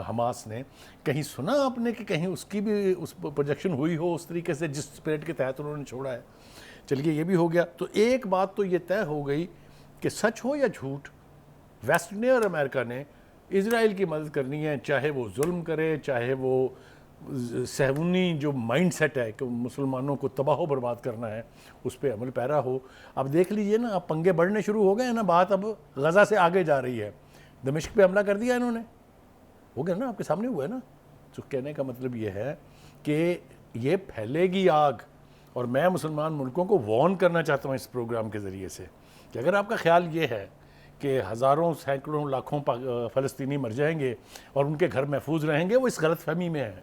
Hamas نے. کہیں سنا آپ نے کہ کہیں اس کی بھی اس پروجیکشن ہوئی ہو اس طریقے سے جس اسپرٹ کے تحت انہوں نے چھوڑا ہے؟ چلیے یہ بھی ہو گیا. تو ایک بات تو یہ طے ہو گئی کہ سچ ہو یا جھوٹ، ویسٹ نے اور امریکہ نے اسرائیل کی مدد کرنی ہے، چاہے وہ ظلم کرے، چاہے وہ صہیونی جو مائنڈ سیٹ ہے کہ مسلمانوں کو تباہ و برباد کرنا ہے اس پہ عمل پیرا ہو. اب دیکھ لیجئے نا، اب پنگے بڑھنے شروع ہو گئے ہیں نا، بات اب غزہ سے آگے جا رہی ہے. دمشق پہ حملہ کر دیا انہوں نے، ہو گیا نا، آپ کے سامنے ہوا ہے نا. تو کہنے کا مطلب یہ ہے کہ یہ پھیلے گی آگ. اور میں مسلمان ملکوں کو وارن کرنا چاہتا ہوں اس پروگرام کے ذریعے سے کہ اگر آپ کا خیال یہ ہے کہ ہزاروں سینکڑوں لاکھوں فلسطینی مر جائیں گے اور ان کے گھر محفوظ رہیں گے، وہ اس غلط فہمی میں ہے.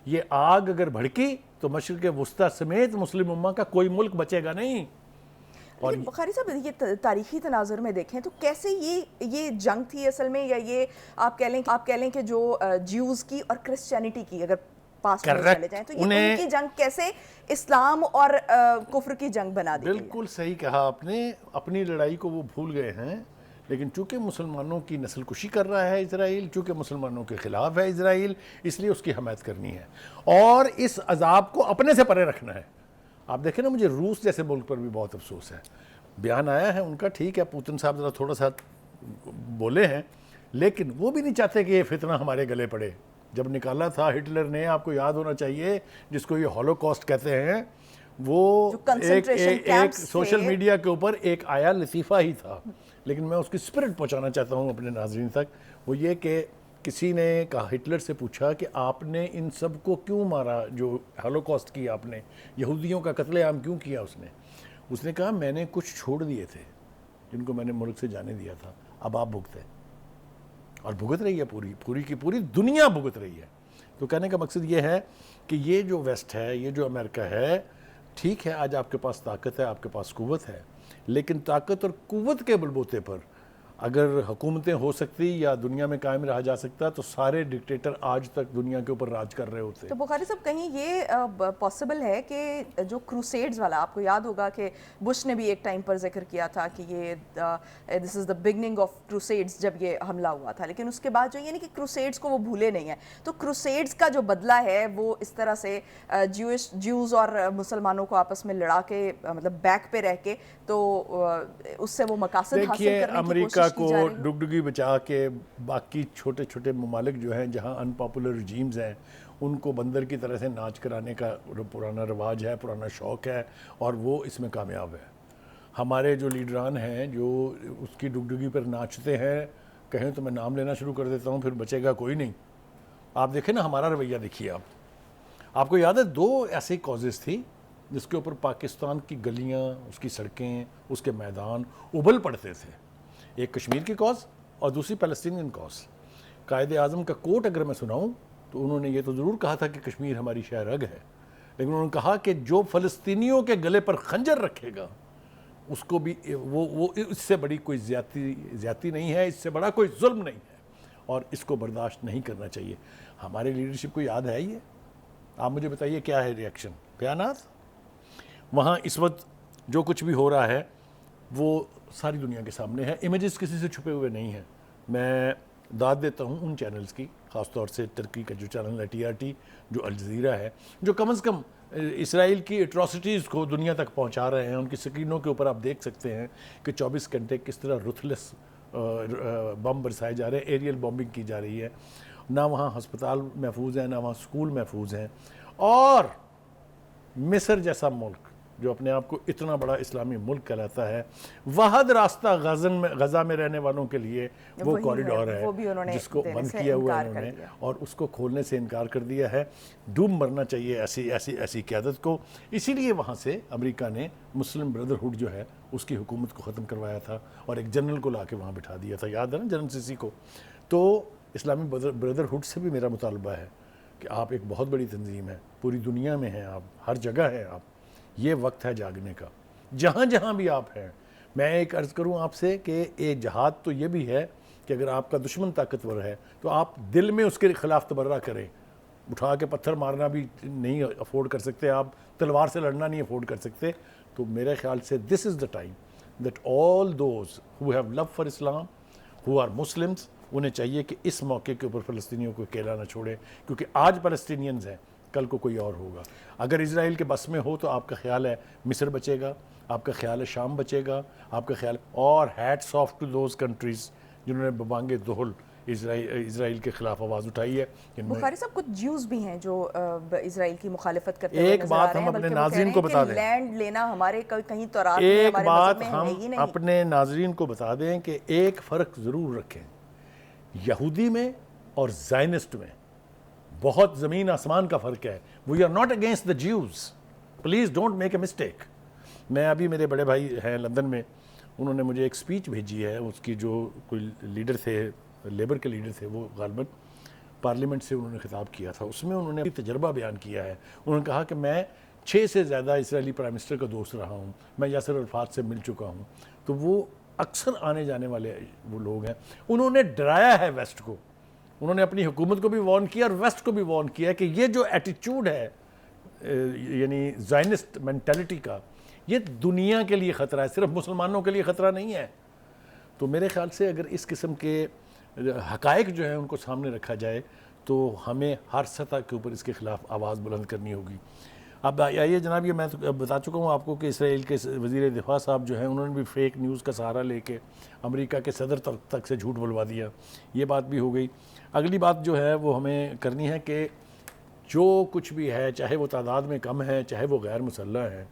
یہ آگ اگر بھڑکی تو مشرق وسطیٰ سمیت مسلم امہ کا کوئی ملک بچے گا نہیں. لیکن بخاری صاحب یہ تاریخی تناظر میں دیکھیں تو کیسے یہ جنگ تھی اصل میں، یا یہ آپ کہہ لیں کہ جو جیوز کی اور کرسچینٹی کی اگر پاس میں چلے جائیں تو یہ ان کی جنگ کیسے اسلام اور کفر کی جنگ بنا دی گئی؟ بالکل صحیح کہا آپ نے. اپنی لڑائی کو وہ بھول گئے ہیں، لیکن چونکہ مسلمانوں کی نسل کشی کر رہا ہے اسرائیل، چونکہ مسلمانوں کے خلاف ہے اسرائیل، اس لیے اس کی حمایت کرنی ہے اور اس عذاب کو اپنے سے پرے رکھنا ہے. آپ دیکھیں نا، مجھے روس جیسے ملک پر بھی بہت افسوس ہے. بیان آیا ہے ان کا، ٹھیک ہے پوتن صاحب ذرا تھوڑا سا بولے ہیں، لیکن وہ بھی نہیں چاہتے کہ یہ فتنہ ہمارے گلے پڑے. جب نکالا تھا ہٹلر نے، آپ کو یاد ہونا چاہیے، جس کو یہ ہولوکاسٹ کہتے ہیں، وہ ایک سوشل میڈیا کے اوپر ایک آیا لطیفہ ہی تھا، لیکن میں اس کی اسپرٹ پہنچانا چاہتا ہوں اپنے ناظرین تک. وہ یہ کہ کسی نے کہا، ہٹلر سے پوچھا کہ آپ نے ان سب کو کیوں مارا، جو ہولوکاسٹ کیا آپ نے، یہودیوں کا قتل عام کیوں کیا؟ اس نے کہا میں نے کچھ چھوڑ دیے تھے جن کو میں نے ملک سے جانے دیا تھا، اب آپ بھگتے. اور بھگت رہی ہے، پوری کی پوری دنیا بھگت رہی ہے. تو کہنے کا مقصد یہ ہے کہ یہ جو ویسٹ ہے، یہ جو امریکہ ہے، ٹھیک ہے آج آپ کے پاس طاقت ہے، آپ کے پاس قوت ہے، لیکن طاقت اور قوت کے بلبوتے پر اگر حکومتیں ہو سکتی یا دنیا میں قائم رہا جا سکتا تو سارے ڈکٹیٹر آج تک دنیا کے اوپر راج کر رہے ہوتے. تو بخاری صاحب کہیں یہ پاسبل ہے کہ جو کروسیڈز والا، آپ کو یاد ہوگا کہ بش نے بھی ایک ٹائم پر ذکر کیا تھا کہ یہ دس is the beginning of crusades جب یہ حملہ ہوا تھا، لیکن اس کے بعد جو یعنی کہ کروسیڈز کو وہ بھولے نہیں ہیں. تو کروسیڈز کا جو بدلہ ہے وہ اس طرح سے جیوز اور مسلمانوں کو آپس میں لڑا کے، مطلب بیک پہ رہ کے، تو اس سے وہ مقاصد حاصل کرنے کی کوشش امریکہ کو ڈگڈگی بچا کے باقی چھوٹے چھوٹے ممالک جو ہیں جہاں ان پاپولر رجیمز ہیں ان کو بندر کی طرح سے ناچ کرانے کا پرانا رواج ہے، پرانا شوق ہے، اور وہ اس میں کامیاب ہے. ہمارے جو لیڈران ہیں جو اس کی ڈگڈگی پر ناچتے ہیں، کہیں تو میں نام لینا شروع کر دیتا ہوں، پھر بچے گا کوئی نہیں. آپ دیکھیں نا ہمارا رویہ دیکھیے. آپ کو یاد ہے 2 ایسی کازز تھی جس کے اوپر پاکستان کی گلیاں، اس کی سڑکیں، اس کے میدان ابل پڑتے تھے. ایک کشمیر کی کاز اور دوسری فلسطینین کاز. قائد اعظم کا کوٹ اگر میں سناؤں تو انہوں نے یہ تو ضرور کہا تھا کہ کشمیر ہماری شہ رگ ہے، لیکن انہوں نے کہا کہ جو فلسطینیوں کے گلے پر خنجر رکھے گا اس کو بھی وہ اس سے بڑی کوئی زیادتی نہیں ہے، اس سے بڑا کوئی ظلم نہیں ہے، اور اس کو برداشت نہیں کرنا چاہیے. ہمارے لیڈرشپ کو یاد ہے یہ؟ آپ مجھے بتائیے کیا ہے ریئیکشن؟ بیانات وہاں اس وقت جو کچھ بھی ہو رہا ہے وہ ساری دنیا کے سامنے ہے، امیجز کسی سے چھپے ہوئے نہیں ہیں. میں داد دیتا ہوں ان چینلز کی، خاص طور سے ترکی کا جو چینل ہے TRT، جو الجزیرہ ہے، جو کم از کم اسرائیل کی اٹراسٹیز کو دنیا تک پہنچا رہے ہیں. ان کی سکرینوں کے اوپر آپ دیکھ سکتے ہیں کہ 24 گھنٹے کس طرح رتھلیس بم برسائے جا رہے ہیں، ایریل بامبنگ کی جا رہی ہے. نہ وہاں ہسپتال محفوظ ہیں، نہ وہاں سکول محفوظ ہیں. اور مصر جیسا ملک جو اپنے آپ کو اتنا بڑا اسلامی ملک کہلاتا ہے، واحد راستہ غزہ میں رہنے والوں کے لیے وہ کوریڈور ہے جس کو بند کیا ہوا ہے انہوں نے، اور اس کو کھولنے سے انکار کر دیا ہے. ڈوب مرنا چاہیے ایسی قیادت کو. اسی لیے وہاں سے امریکہ نے مسلم بردرہڈ جو ہے اس کی حکومت کو ختم کروایا تھا اور ایک جنرل کو لا کے وہاں بٹھا دیا تھا. یاد ہے نا جنرل سیسی کو؟ تو اسلامی بردرہڈ سے بھی میرا مطالبہ ہے کہ آپ ایک بہت بڑی تنظیم ہے، پوری دنیا میں ہیں آپ، ہر جگہ ہیں آپ. یہ وقت ہے جاگنے کا، جہاں جہاں بھی آپ ہیں. میں ایک عرض کروں آپ سے کہ ایک جہاد تو یہ بھی ہے کہ اگر آپ کا دشمن طاقتور ہے تو آپ دل میں اس کے خلاف تبرہ کریں. اٹھا کے پتھر مارنا بھی نہیں افورڈ کر سکتے آپ، تلوار سے لڑنا نہیں افورڈ کر سکتے. تو میرے خیال سے this is the time that all those who have love for Islam, who are Muslims, انہیں چاہیے کہ اس موقع کے اوپر فلسطینیوں کو اکیلا نہ چھوڑے، کیونکہ آج فلسطینینز ہیں، کل کو کوئی اور ہوگا۔ اگر اسرائیل کے بس میں ہو تو آپ کا خیال ہے مصر بچے گا، آپ کا خیال ہے شام بچے گا، آپ کا خیال، اور hats of two those countries جنہوں نے ببانگ دہل اسرائیل کے خلاف آواز اٹھائی ہے۔ بخاری صاحب کچھ جیوز بھی ہیں جو اسرائیل کی مخالفت کرتے ہوئے ایک نظر آ بات رہے ہم ہیں، اپنے بلکہ وہ کہہ ناظرین رہے کو ہیں بتا کہ دیں، لینڈ لینا ہمارے کہیں تورات میں ایک ہمارے بات مذہب میں ہے ہم ہی نہیں۔ اپنے ناظرین کو بتا دیں کہ ایک فرق ضرور رکھیں، یہودی میں اور زائنسٹ میں بہت زمین آسمان کا فرق ہے۔ We are not against the Jews, please don't make a mistake. میں ابھی میرے بڑے بھائی ہیں لندن میں، انہوں نے مجھے ایک سپیچ بھیجی ہے، اس کی جو کوئی لیڈر تھے، لیبر کے لیڈر تھے، وہ غالباً پارلیمنٹ سے انہوں نے خطاب کیا تھا، اس میں انہوں نے تجربہ بیان کیا ہے۔ انہوں نے کہا کہ میں 6 سے زیادہ اسرائیلی پرائم منسٹر کا دوست رہا ہوں، میں یاسر عرفات سے مل چکا ہوں، تو وہ اکثر آنے جانے والے وہ لوگ ہیں۔ انہوں نے ڈرایا ہے ویسٹ کو، انہوں نے اپنی حکومت کو بھی وارن کیا اور ویسٹ کو بھی وارن کیا کہ یہ جو ایٹیچیوڈ ہے یعنی زائنسٹ مینٹلٹی کا، یہ دنیا کے لیے خطرہ ہے، صرف مسلمانوں کے لیے خطرہ نہیں ہے۔ تو میرے خیال سے اگر اس قسم کے حقائق جو ہیں ان کو سامنے رکھا جائے تو ہمیں ہر سطح کے اوپر اس کے خلاف آواز بلند کرنی ہوگی۔ اب آئیے جناب، یہ میں بتا چکا ہوں آپ کو کہ اسرائیل کے وزیر دفاع صاحب جو ہیں انہوں نے بھی فیک نیوز کا سہارا لے کے امریکہ کے صدر تک سے جھوٹ بلوا دیا، یہ بات بھی ہو گئی۔ اگلی بات جو ہے وہ ہمیں کرنی ہے کہ جو کچھ بھی ہے، چاہے وہ تعداد میں کم ہے، چاہے وہ غیر مسلح ہیں،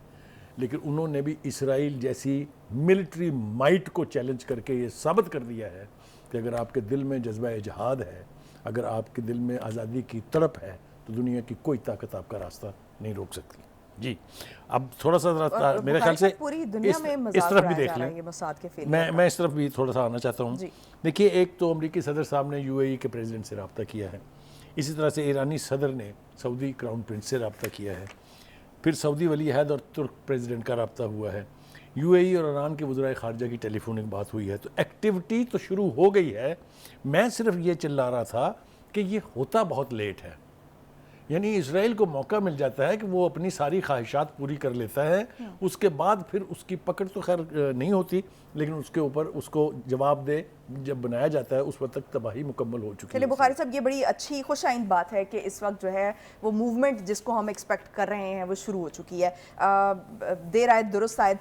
لیکن انہوں نے بھی اسرائیل جیسی ملٹری مائٹ کو چیلنج کر کے یہ ثابت کر دیا ہے کہ اگر آپ کے دل میں جذبہ جہاد ہے، اگر آپ کے دل میں آزادی کی تڑپ ہے، تو دنیا کی کوئی طاقت آپ کا راستہ نہیں روک سکتی۔ جی اب تھوڑا سا میرے خیال سے پوری دنیا میں اس طرف بھی دیکھ لیں، موساد کے میں اس طرف بھی تھوڑا سا آنا چاہتا ہوں۔ دیکھیے، ایک تو امریکی صدر صاحب نے یو اے ای کے پریزیڈنٹ سے رابطہ کیا ہے، اسی طرح سے ایرانی صدر نے سعودی کراؤن پرنس سے رابطہ کیا ہے، پھر سعودی ولی عہد اور ترک پریزیڈنٹ کا رابطہ ہوا ہے، یو اے ای اور ایران کے وزرائے خارجہ کی ٹیلی فونک بات ہوئی ہے، تو ایکٹیویٹی تو شروع ہو گئی ہے۔ میں صرف یہ چلا رہا تھا کہ یہ ہوتا بہت لیٹ ہے، یعنی اسرائیل کو موقع مل جاتا ہے کہ وہ اپنی ساری خواہشات پوری کر لیتا ہے، اس کے بعد پھر اس کی پکڑ تو خیر نہیں ہوتی، لیکن اس کے اوپر اس کو جواب دے جب بنایا جاتا ہے، اس وقت تک تباہی مکمل ہو چکی ہے۔ چلیے بخاری صاحب، یہ بڑی اچھی خوش آئند بات ہے کہ اس وقت جو ہے وہ موومنٹ جس کو ہم ایکسپیکٹ کر رہے ہیں وہ شروع ہو چکی ہے۔ دیر آئے درست آئے۔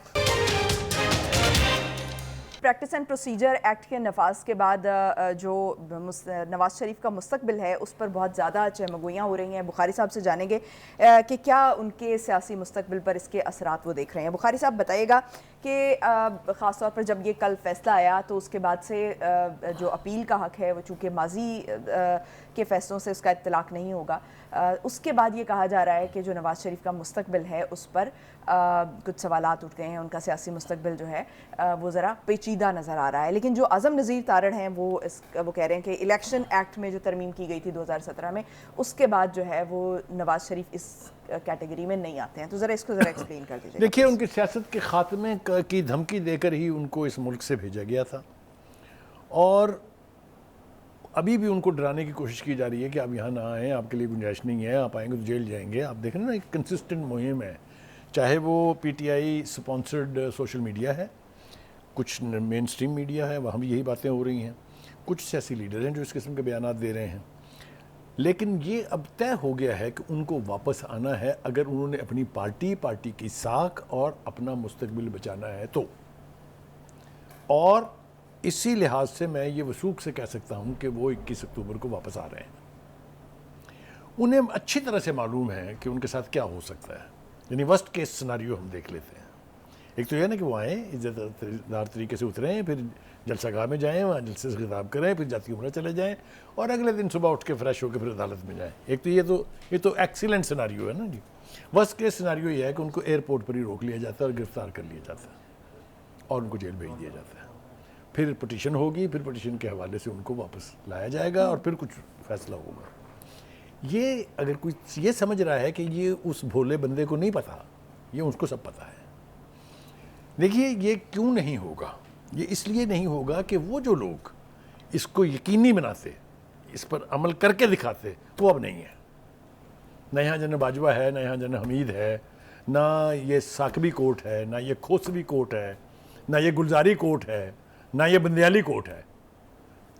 پریکٹس اینڈ پروسیجر ایکٹ کے نفاذ کے بعد جو نواز شریف کا مستقبل ہے اس پر بہت زیادہ چہمگوئیاں ہو رہی ہیں۔ بخاری صاحب سے جانیں گے کہ کیا ان کے سیاسی مستقبل پر اس کے اثرات وہ دیکھ رہے ہیں۔ بخاری صاحب بتائیے گا کہ خاص طور پر جب یہ کل فیصلہ آیا تو اس کے بعد سے جو اپیل کا حق ہے وہ چونکہ ماضی کے فیصلوں سے اس کا اطلاق نہیں ہوگا، اس کے بعد یہ کہا جا رہا ہے کہ جو نواز شریف کا مستقبل ہے اس پر کچھ سوالات اٹھتے ہیں، ان کا سیاسی مستقبل جو ہے وہ ذرا پیچیدہ نظر آ رہا ہے۔ لیکن جو عزم نظیر تارڑ ہیں وہ کہہ رہے ہیں کہ الیکشن ایکٹ میں جو ترمیم کی گئی تھی 2017 میں، اس کے بعد جو ہے وہ نواز شریف اس کیٹیگری میں نہیں آتے ہیں، تو ذرا اس کو ذرا ایکسپلین کر دیجیے۔ دیکھیے، ان کی سیاست کے خاتمے کی دھمکی دے کر ہی ان کو اس ملک سے بھیجا گیا تھا، اور ابھی بھی ان کو ڈرانے کی کوشش کی جا رہی ہے کہ آپ یہاں نہ آئیں، آپ کے لیے گنجائش نہیں ہے، آپ آئیں گے تو جیل جائیں گے۔ آپ دیکھیں نا، ایک کنسسٹنٹ مہم ہے، چاہے وہ P T I sponsored social media ہے، کچھ مین سٹریم میڈیا ہے، وہاں بھی یہی باتیں ہو رہی ہیں، کچھ سیاسی لیڈر ہیں جو اس قسم کے بیانات دے رہے ہیں، لیکن یہ اب طے ہو گیا ہے کہ ان کو واپس آنا ہے اگر انہوں نے اپنی پارٹی کی ساکھ اور اپنا مستقبل بچانا ہے تو۔ اور اسی لحاظ سے میں یہ وثوق سے کہہ سکتا ہوں کہ وہ 21 اکتوبر کو واپس آ رہے ہیں۔ انہیں اچھی طرح سے معلوم ہے کہ ان کے ساتھ کیا ہو سکتا ہے، یعنی ورسٹ کیس سیناریو ہم دیکھ لیتے ہیں۔ ایک تو یہ نا کہ وہ آئیں، عزت دار طریقے سے اتریں، پھر جلسہ گاہ میں جائیں، وہاں جلسے سے خطاب کریں، پھر جاتی عمرہ چلے جائیں، اور اگلے دن صبح اٹھ کے فریش ہو کے پھر عدالت میں جائیں۔ ایک تو یہ تو ایکسیلنٹ سیناریو ہے نا جی۔ ورسٹ کیس سیناریو یہ ہے کہ ان کو ایئرپورٹ پر ہی روک لیا جاتا ہے اور گرفتار کر لیا جاتا ہے اور ان کو جیل بھیج دیا جاتا ہے، پھر پٹیشن ہوگی، پھر پٹیشن کے حوالے سے ان کو واپس لایا جائے گا اور پھر کچھ فیصلہ ہوگا۔ یہ اگر کوئی یہ سمجھ رہا ہے کہ یہ اس بھولے بندے کو نہیں پتا، یہ اس کو سب پتا ہے۔ دیکھیے، یہ کیوں نہیں ہوگا؟ یہ اس لیے نہیں ہوگا کہ وہ جو لوگ اس کو یقینی بناتے، اس پر عمل کر کے دکھاتے، وہ اب نہیں ہے۔ نہ یہاں جنرل باجوہ ہے، نہ یہاں جنرل حمید ہے، نہ یہ ثاقبی کوٹ ہے، نہ یہ کھوسوی کوٹ ہے، نہ یہ گلزاری کوٹ ہے، نہ یہ بندیالی کوٹ ہے۔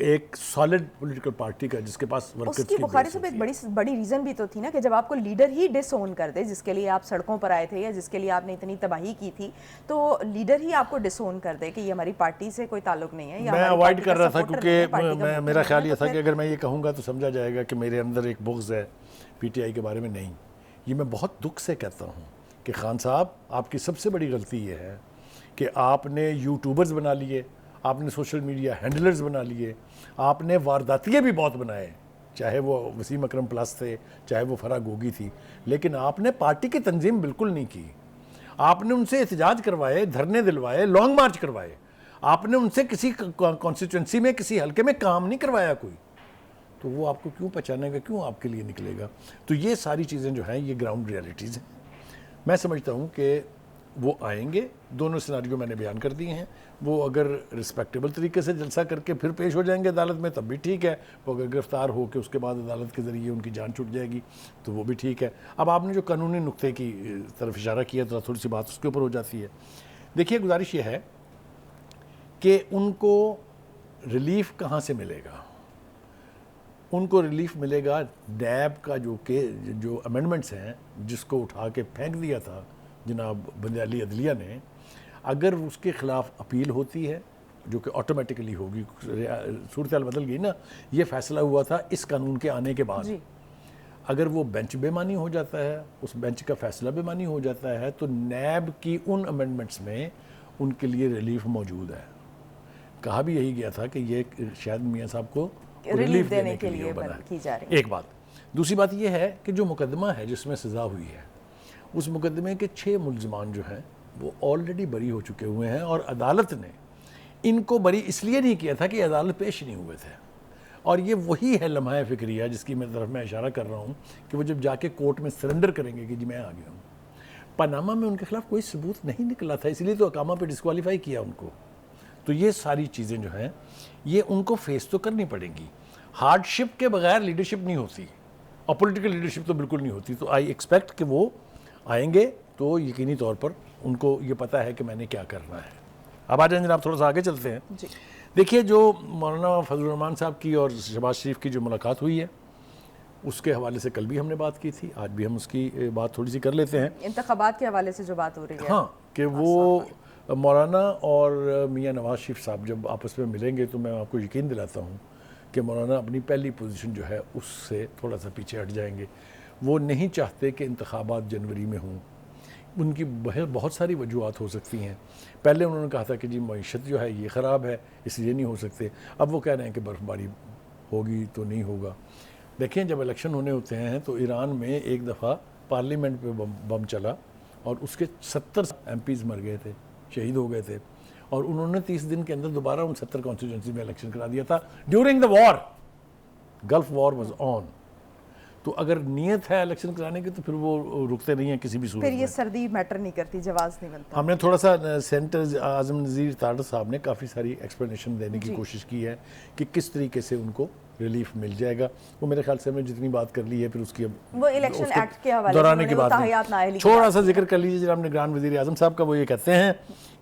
ایک سالڈ پولیٹیکل پارٹی کا جس کے پاس ورکرز اس کی بخاری صاحب ایک بڑی ریزن بھی تو تھی نا کہ جب آپ کو لیڈر ہی ڈس اون کر دے، جس کے لیے آپ سڑکوں پر آئے تھے یا جس کے لیے آپ نے اتنی تباہی کی تھی، تو لیڈر ہی آپ کو ڈس اون کر دے کہ یہ ہماری پارٹی سے کوئی تعلق نہیں ہے. میں اوائڈ کر رہا تھا کیونکہ میرا خیال یہ تھا کہ اگر میں یہ کہوں گا تو سمجھا جائے گا کہ میرے اندر ایک بغض ہے پی ٹی آئی کے بارے میں. نہیں، یہ میں بہت دکھ سے کہتا ہوں کہ خان صاحب آپ کی سب سے بڑی غلطی یہ ہے کہ آپ نے یوٹیوبرز بنا لیے، آپ نے سوشل میڈیا ہینڈلرز بنا لیے، آپ نے وارداتیے بھی بہت بنائے، چاہے وہ وسیم اکرم پلس تھے، چاہے وہ فرح گوگی تھی، لیکن آپ نے پارٹی کی تنظیم بالکل نہیں کی. آپ نے ان سے احتجاج کروائے، دھرنے دلوائے، لانگ مارچ کروائے، آپ نے ان سے کسی کانسٹیٹوئنسی میں کسی حلقے میں کام نہیں کروایا کوئی. تو وہ آپ کو کیوں پہچانے گا، کیوں آپ کے لیے نکلے گا؟ تو یہ ساری چیزیں جو ہیں یہ گراؤنڈ ریالٹیز ہیں. میں سمجھتا ہوں کہ وہ آئیں گے، دونوں سیناریو میں نے بیان کر دیے ہیں. وہ اگر رسپیکٹیبل طریقے سے جلسہ کر کے پھر پیش ہو جائیں گے عدالت میں تب بھی ٹھیک ہے، وہ اگر گرفتار ہو کے اس کے بعد عدالت کے ذریعے ان کی جان چھوٹ جائے گی تو وہ بھی ٹھیک ہے. اب آپ نے جو قانونی نقطے کی طرف اشارہ کیا تو تھوڑی سی بات اس کے اوپر ہو جاتی ہے. دیکھیے گزارش یہ ہے کہ ان کو ریلیف کہاں سے ملے گا؟ ان کو ریلیف ملے گا نیب کا جو امینڈمنٹس ہیں جس کو اٹھا کے پھینک دیا تھا جناب بندیالی عدلیہ نے. اگر اس کے خلاف اپیل ہوتی ہے جو کہ آٹومیٹکلی ہوگی، صورتحال بدل گئی نا، یہ فیصلہ ہوا تھا اس قانون کے آنے کے بعد. اگر وہ بینچ بے معنی ہو جاتا ہے، اس بینچ کا فیصلہ بے معنی ہو جاتا ہے، تو نیب کی ان امینڈمنٹس میں ان کے لیے ریلیف موجود ہے. کہا بھی یہی گیا تھا کہ یہ شاید میاں صاحب کو ریلیف دینے کے لیے بنا کی جا رہی ہے. ایک بات. دوسری بات یہ ہے کہ جو مقدمہ ہے جس میں سزا ہوئی ہے، اس مقدمے کے 6 ملزمان جو ہیں وہ آلریڈی بری ہو چکے ہوئے ہیں، اور عدالت نے ان کو بری اس لیے نہیں کیا تھا کہ عدالت پیش نہیں ہوئے تھے. اور یہ وہی ہے لمحہ فکریہ جس کی طرف میں اشارہ کر رہا ہوں کہ وہ جب جا کے کورٹ میں سرنڈر کریں گے کہ جی میں آ گیا ہوں. پاناما میں ان کے خلاف کوئی ثبوت نہیں نکلا تھا، اس لیے تو اقامہ پہ ڈسکوالیفائی کیا ان کو. تو یہ ساری چیزیں جو ہیں یہ ان کو فیس تو کرنی پڑیں گی. ہارڈ شپ کے بغیر لیڈرشپ نہیں ہوتی، اور پولیٹیکل لیڈرشپ تو بالکل نہیں ہوتی. تو آئی ایکسپیکٹ کہ وہ آئیں گے تو یقینی طور پر ان کو یہ پتہ ہے کہ میں نے کیا کرنا ہے. اب آ جائیں جناب تھوڑا سا آگے چلتے ہیں. دیکھیے جو مولانا فضل الرحمان صاحب کی اور شہباز شریف کی جو ملاقات ہوئی ہے اس کے حوالے سے کل بھی ہم نے بات کی تھی، آج بھی ہم اس کی بات تھوڑی سی کر لیتے ہیں. انتخابات کے حوالے سے جو بات ہو رہی ہے، ہاں، کہ وہ مولانا اور میاں نواز شریف صاحب جب آپس میں ملیں گے تو میں آپ کو یقین دلاتا ہوں کہ مولانا اپنی پہلی پوزیشن جو ہے اس سے تھوڑا سا پیچھے ہٹ جائیں گے. وہ نہیں چاہتے کہ انتخابات جنوری میں ہوں. ان کی بہت ساری وجوہات ہو سکتی ہیں. پہلے انہوں نے کہا تھا کہ جی معیشت جو ہے یہ خراب ہے اس لیے نہیں ہو سکتے. اب وہ کہہ رہے ہیں کہ برف باری ہوگی تو نہیں ہوگا. دیکھیں جب الیکشن ہونے ہوتے ہیں تو ایران میں ایک دفعہ پارلیمنٹ پہ بم چلا اور اس کے 70 ایم پیز مر گئے تھے، شہید ہو گئے تھے، اور انہوں نے 30 دن کے اندر دوبارہ ان 70 کانسٹیٹوئنسی میں الیکشن کرا دیا تھا during the war. Gulf war was on. تو اگر نیت ہے الیکشن کرانے کی تو پھر وہ رکتے نہیں ہیں کسی بھی صورت میں. پھر یہ سردی میٹر نہیں کرتی، جواز نہیں بنتا. ہم نے تھوڑا سا سینٹر اعظم نذیر تارڑ صاحب نے کافی ساری ایکسپلینیشن دینے کی کوشش کی ہے کہ کس طریقے سے ان کو ریلیف مل جائے گا. وہ میرے خیال سے ہم نے جتنی بات کر لی ہے پھر اس کی وہ الیکشن ایکٹ کے حوالے دہرانے کی بات نہیں. تھوڑا سا ذکر کر لیجیے جناب نگران وزیر اعظم صاحب کا. وہ یہ کہتے ہیں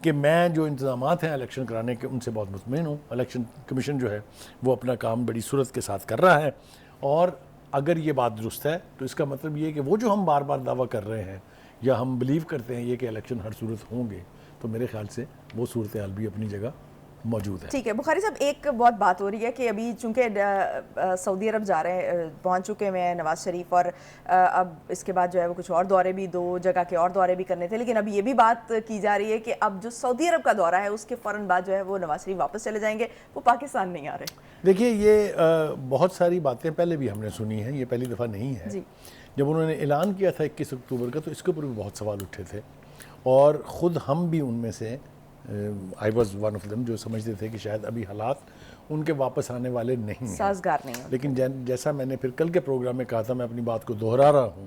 کہ میں جو انتظامات ہیں الیکشن کرانے کے ان سے بہت مطمئن ہوں. الیکشن کمیشن جو ہے وہ اپنا کام بڑی صورت کے ساتھ کر رہا ہے، اور اگر یہ بات درست ہے تو اس کا مطلب یہ کہ وہ جو ہم بار بار دعویٰ کر رہے ہیں یا ہم بلیو کرتے ہیں یہ کہ الیکشن ہر صورت ہوں گے، تو میرے خیال سے وہ صورتحال بھی اپنی جگہ موجود ہے. ٹھیک ہے بخاری صاحب، ایک بہت بات ہو رہی ہے کہ ابھی چونکہ سعودی عرب جا رہے ہیں، پہنچ چکے ہیں نواز شریف، اور اب اس کے بعد جو ہے وہ کچھ اور دورے بھی، 2 جگہ کے اور دورے بھی کرنے تھے، لیکن اب یہ بھی بات کی جا رہی ہے کہ اب جو سعودی عرب کا دورہ ہے اس کے فوراً بعد جو ہے وہ نواز شریف واپس چلے جائیں گے، وہ پاکستان نہیں آ رہے. دیکھیے یہ بہت ساری باتیں پہلے بھی ہم نے سنی ہیں، یہ پہلی دفعہ نہیں ہے. جب انہوں نے اعلان کیا تھا 21 اکتوبر کا تو اس کے اوپر بھی بہت سوال اٹھے تھے، اور خود ہم بھی ان میں سے I was one of them جو سمجھتے تھے کہ شاید ابھی حالات ان کے واپس آنے والے نہیں ہیں، سازگار نہیں ہیں. لیکن جیسا میں نے پھر کل کے پروگرام میں کہا تھا، میں اپنی بات کو دہرا رہا ہوں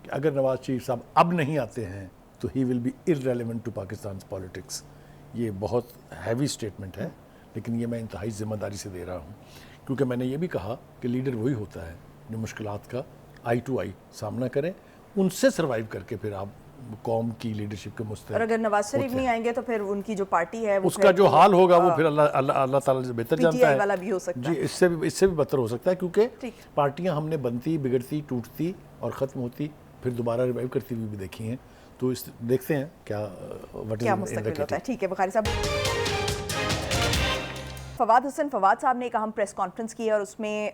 کہ اگر نواز شریف صاحب اب نہیں آتے ہیں تو ہی will be irrelevant to Pakistan's politics. یہ بہت ہیوی سٹیٹمنٹ ہے، لیکن یہ میں انتہائی ذمہ داری سے دے رہا ہوں، کیونکہ میں نے یہ بھی کہا کہ لیڈر وہی ہوتا ہے جو مشکلات کا آئی ٹو آئی سامنا کرے، ان سے سروائیو کر کے پھر آپ قوم کی لیڈرشپ کے اور مستحق اگر نواز شریف نہیں آئیں گے تو پھر ان کی جو پارٹی ہے اس کا جو حال ہوگا وہ پھر اللہ تعالیٰ سے بہتر جانتا ہے. والا بھی ہو سکتا ہے. جی اس سے بھی بدتر ہو سکتا ہے، کیونکہ پارٹیاں ہم نے بنتی، بگڑتی، ٹوٹتی اور ختم ہوتی پھر دوبارہ ریوائیو کرتی ہوئی بھی دیکھی ہیں. تو دیکھتے ہیں کیا مستقبل ہوتا ہے. ٹھیک ہے بخاری صاحب. فواد حسن فواد صاحب نے ایک اہم پریس کانفرنس کی ہے اور اس میں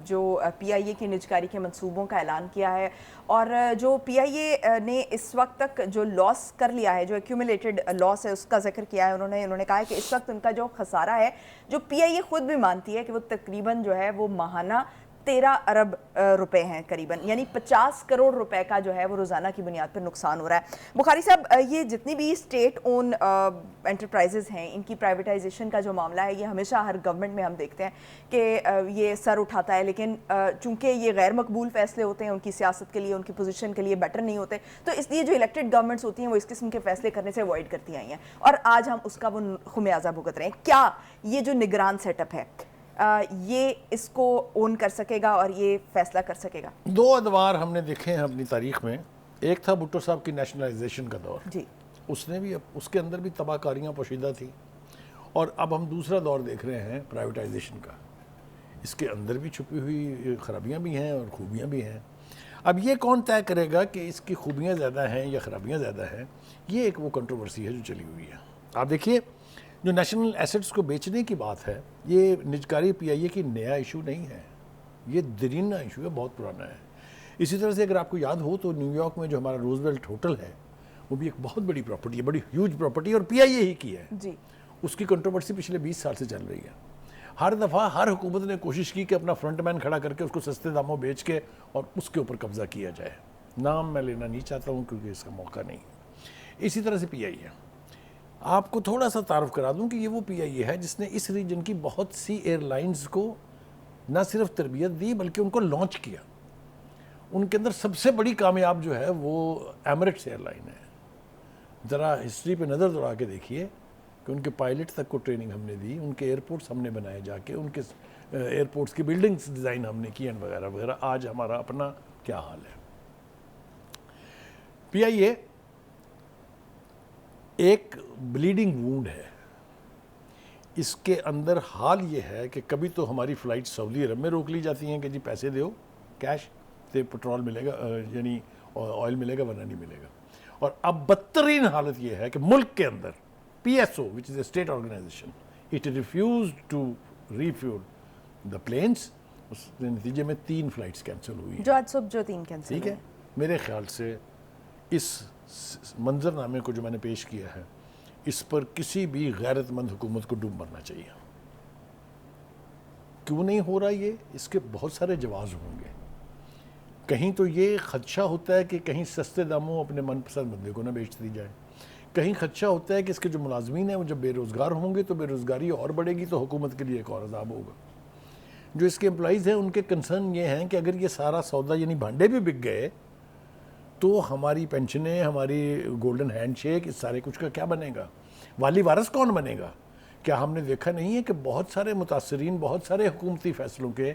جو پی آئی اے کی نجکاری کے منصوبوں کا اعلان کیا ہے، اور جو پی آئی اے نے اس وقت تک جو لاس کر لیا ہے، جو ایکیومولیٹڈ لاس ہے، اس کا ذکر کیا ہے. انہوں نے کہا ہے کہ اس وقت ان کا جو خسارہ ہے، جو پی آئی اے خود بھی مانتی ہے کہ وہ تقریباً جو ہے وہ ماہانہ 13 ارب روپے ہیں قریباً، یعنی 50 کروڑ روپے کا جو ہے وہ روزانہ کی بنیاد پر نقصان ہو رہا ہے. بخاری صاحب، یہ جتنی بھی اسٹیٹ اون انٹرپرائزز ہیں، ان کی پرائیویٹائزیشن کا جو معاملہ ہے، یہ ہمیشہ ہر گورنمنٹ میں ہم دیکھتے ہیں کہ یہ سر اٹھاتا ہے، لیکن چونکہ یہ غیر مقبول فیصلے ہوتے ہیں، ان کی سیاست کے لیے، ان کی پوزیشن کے لیے بیٹر نہیں ہوتے، تو اس لیے جو الیکٹڈ گورنمنٹس ہوتی ہیں وہ اس قسم کے فیصلے کرنے سے اوائڈ کرتی آئی ہیں، اور آج ہم اس کا وہ خمیازہ بھگت رہے ہیں. کیا یہ جو نگران سیٹ اپ ہے یہ اس کو اون کر سکے گا اور یہ فیصلہ کر سکے گا؟ 2 ادوار ہم نے دیکھے ہیں اپنی تاریخ میں. ایک تھا بھٹو صاحب کی نیشنلائزیشن کا دور، جی، اس کے اندر بھی تباہ کاریاں پوشیدہ تھیں، اور اب ہم دوسرا دور دیکھ رہے ہیں پرائیویٹائزیشن کا. اس کے اندر بھی چھپی ہوئی خرابیاں بھی ہیں اور خوبیاں بھی ہیں. اب یہ کون طے کرے گا کہ اس کی خوبیاں زیادہ ہیں یا خرابیاں زیادہ ہیں؟ یہ ایک وہ کنٹروورسی ہے جو چلی ہوئی ہے. آپ دیکھیے، جو نیشنل ایسٹس کو بیچنے کی بات ہے، یہ نجکاری پی آئی اے کی نیا ایشو نہیں ہے، یہ دیرینہ ایشو ہے، بہت پرانا ہے. اسی طرح سے اگر آپ کو یاد ہو تو نیو یارک میں جو ہمارا روزویلٹ ہوٹل ہے، وہ بھی ایک بہت بڑی پراپرٹی ہے، بڑی ہیوج پراپرٹی، اور پی آئی اے ہی کی ہے. جی، اس کی کنٹروورسی پچھلے 20 سال سے چل رہی ہے. ہر دفعہ ہر حکومت نے کوشش کی کہ اپنا فرنٹ مین کھڑا کر کے اس کو سستے داموں بیچ کے اور اس کے اوپر قبضہ کیا جائے. نام میں لینا نہیں چاہتا ہوں کیونکہ اس کا موقع نہیں. اسی طرح سے پی آئی اے، آپ کو تھوڑا سا تعارف کرا دوں کہ یہ وہ پی آئی اے ہے جس نے اس ریجن کی بہت سی ایئر لائنز کو نہ صرف تربیت دی بلکہ ان کو لانچ کیا. ان کے اندر سب سے بڑی کامیاب جو ہے وہ ایمریٹس ایئر لائن ہے. ذرا ہسٹری پہ نظر دوڑا کے دیکھیے کہ ان کے پائلٹ تک کو ٹریننگ ہم نے دی، ان کے ایئرپورٹس ہم نے بنائے جا کے، ان کے ایئرپورٹس کی بلڈنگز ڈیزائن ہم نے کی وغیرہ وغیرہ. آج ہمارا اپنا کیا حال ہے؟ پی آئی اے ایک بلیڈنگ وونڈ ہے. اس کے اندر حال یہ ہے کہ کبھی تو ہماری فلائٹ سعودی عرب میں روک لی جاتی ہیں کہ جی پیسے دیو کیش سے پٹرول ملے گا، یعنی آئل ملے گا ورنہ نہیں ملے گا. اور اب بدترین حالت یہ ہے کہ ملک کے اندر P S O which is a state organisation, it refused to refuel the planes. اس کے نتیجے میں 3 فلائٹس کینسل ہوئی ہیں، جو آج صبح جو 3 کینسل. ٹھیک ہے. میرے خیال سے اس منظر نامے کو جو میں نے پیش کیا ہے، اس پر کسی بھی غیرت مند حکومت کو ڈوب مرنا چاہیے. کیوں نہیں ہو رہا یہ؟ اس کے بہت سارے جواز ہوں گے. کہیں تو یہ خدشہ ہوتا ہے کہ کہیں سستے داموں اپنے من پسند بندے کو نہ بیچ دی جائے. کہیں خدشہ ہوتا ہے کہ اس کے جو ملازمین ہیں وہ جب بے روزگار ہوں گے تو بے روزگاری اور بڑھے گی تو حکومت کے لیے ایک اور عذاب ہوگا. جو اس کے امپلائیز ہیں ان کے کنسرن یہ ہیں کہ اگر یہ سارا سودا یعنی بھانڈے بھی بک گئے تو ہماری پینشنیں، ہماری گولڈن ہینڈ شیک، اس سارے کچھ کا کیا بنے گا؟ والی وارث کون بنے گا؟ کیا ہم نے دیکھا نہیں ہے کہ بہت سارے متاثرین بہت سارے حکومتی فیصلوں کے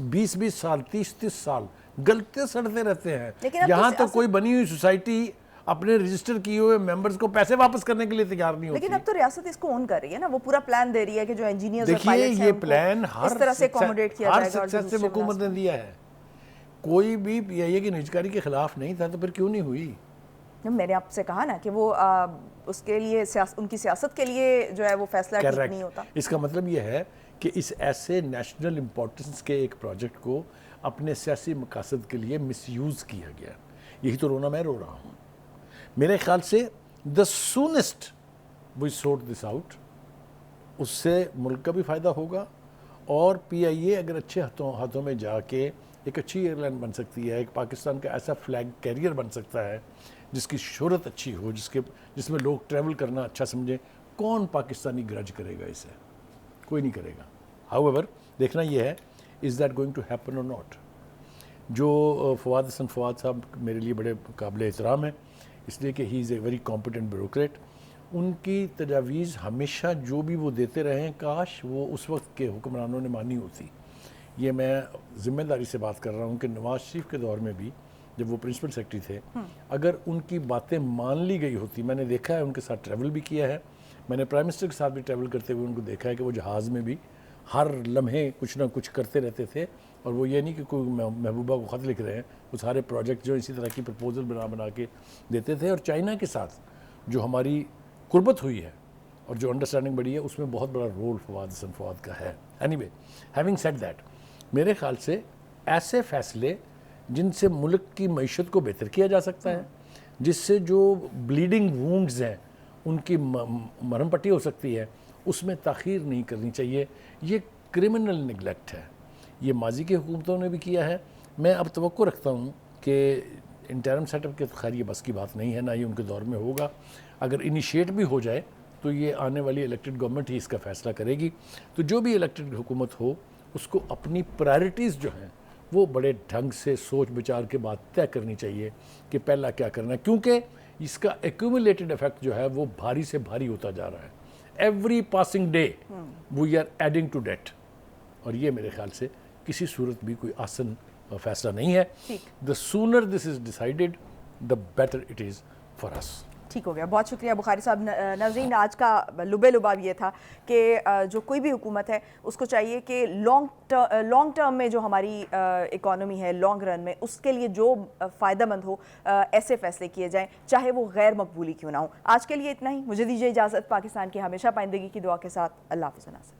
20 سال 30 سال گلتے سڑتے رہتے ہیں. یہاں تو کوئی بنی ہوئی سوسائٹی اپنے رجسٹر کیے ہوئے ممبرز کو پیسے واپس کرنے کے لیے تیار نہیں ہوتی. لیکن اب تو ریاست اس کو اون کر رہی ہے نا، وہ پورا پلان دے رہی ہے کہ جو انجینئرز اور دیکھیے پائلٹس ہیں یہ پلان اس طرح سے اکوموڈیٹ کیا جائے گا. ہر سکسیسو حکومت نے دیا ہے. کوئی بھی پی آئی اے کی نجکاری کے خلاف نہیں تھا تو پھر کیوں نہیں ہوئی؟ میں نے آپ سے کہا نا کہ وہ اس کے لیے ان کی سیاست کے لیے جو ہے وہ فیصلہ ٹھیک نہیں ہوتا. اس کا مطلب یہ ہے کہ اس ایسے نیشنل امپورٹنس کے ایک پروجیکٹ کو اپنے سیاسی مقاصد کے لیے مس یوز کیا گیا. یہی تو رونا میں رو رہا ہوں. میرے خیال سے the soonest we sort this out، اس سے ملک کا بھی فائدہ ہوگا، اور پی آئی اے اگر اچھے ہاتھوں میں جا کے ایک اچھی ایئر لائن بن سکتی ہے، ایک پاکستان کا ایسا فلیگ کیریئر بن سکتا ہے جس کی شہرت اچھی ہو، جس میں لوگ ٹریول کرنا اچھا سمجھیں. کون پاکستانی گرج کرے گا اسے؟ کوئی نہیں کرے گا. however دیکھنا یہ ہے is that going to happen or not. جو فواد حسن فواد صاحب میرے لیے بڑے قابل احترام ہیں اس لیے کہ ہی از اے ویری کمپیٹنٹ بیوروکریٹ. ان کی تجاویز ہمیشہ جو بھی وہ دیتے رہے ہیں کاش وہ اس وقت کے حکمرانوں نے مانی ہوتی. یہ میں ذمہ داری سے بات کر رہا ہوں کہ نواز شریف کے دور میں بھی جب وہ پرنسپل سیکرٹری تھے، اگر ان کی باتیں مان لی گئی ہوتی، میں نے دیکھا ہے ان کے ساتھ ٹریول بھی کیا ہے، میں نے پرائم منسٹر کے ساتھ بھی ٹریول کرتے ہوئے ان کو دیکھا ہے کہ وہ جہاز میں بھی ہر لمحے کچھ نہ کچھ کرتے رہتے تھے، اور وہ یہ نہیں کہ کوئی محبوبہ کو خط لکھ رہے ہیں، وہ سارے پروجیکٹ جو اسی طرح کی پرپوزل بنا کے دیتے تھے. اور چائنا کے ساتھ جو ہماری قربت ہوئی ہے اور جو انڈرسٹینڈنگ بڑی ہے، اس میں بہت بڑا رول فواد حسن فواد کا ہے. Any way, having said that, میرے خیال سے ایسے فیصلے جن سے ملک کی معیشت کو بہتر کیا جا سکتا ہے، جس سے جو بلیڈنگ وونڈز ہیں ان کی مرہم پٹی ہو سکتی ہے، اس میں تاخیر نہیں کرنی چاہیے. یہ کرمنل نگلیکٹ ہے، یہ ماضی کی حکومتوں نے بھی کیا ہے. میں اب توقع رکھتا ہوں کہ انٹرم سیٹ اپ کے خیر یہ بس کی بات نہیں ہے، نہ ہی ان کے دور میں ہوگا. اگر انیشیٹ بھی ہو جائے تو یہ آنے والی الیکٹڈ گورنمنٹ ہی اس کا فیصلہ کرے گی. تو جو بھی الیکٹڈ حکومت ہو، اس کو اپنی پرائرٹیز جو ہیں وہ بڑے ڈھنگ سے سوچ بچار کے بعد طے کرنی چاہیے کہ پہلا کیا کرنا ہے، کیونکہ اس کا ایکومولیٹڈ ایفیکٹ جو ہے وہ بھاری سے بھاری ہوتا جا رہا ہے. Every passing day we are adding to debt, اور یہ میرے خیال سے کسی صورت بھی کوئی آسن فیصلہ نہیں ہے. The sooner this is decided the better it is for us. ٹھیک ہو گیا، بہت شکریہ بخاری صاحب. ناظرین، آج کا لبے لباب یہ تھا کہ جو کوئی بھی حکومت ہے اس کو چاہیے کہ لانگ ٹرم میں جو ہماری اکانومی ہے، لانگ رن میں اس کے لیے جو فائدہ مند ہو، ایسے فیصلے کیے جائیں چاہے وہ غیر مقبولی کیوں نہ ہو. آج کے لیے اتنا ہی، مجھے دیجیے اجازت. پاکستان کی ہمیشہ پائندگی کی دعا کے ساتھ اللہ حافظ.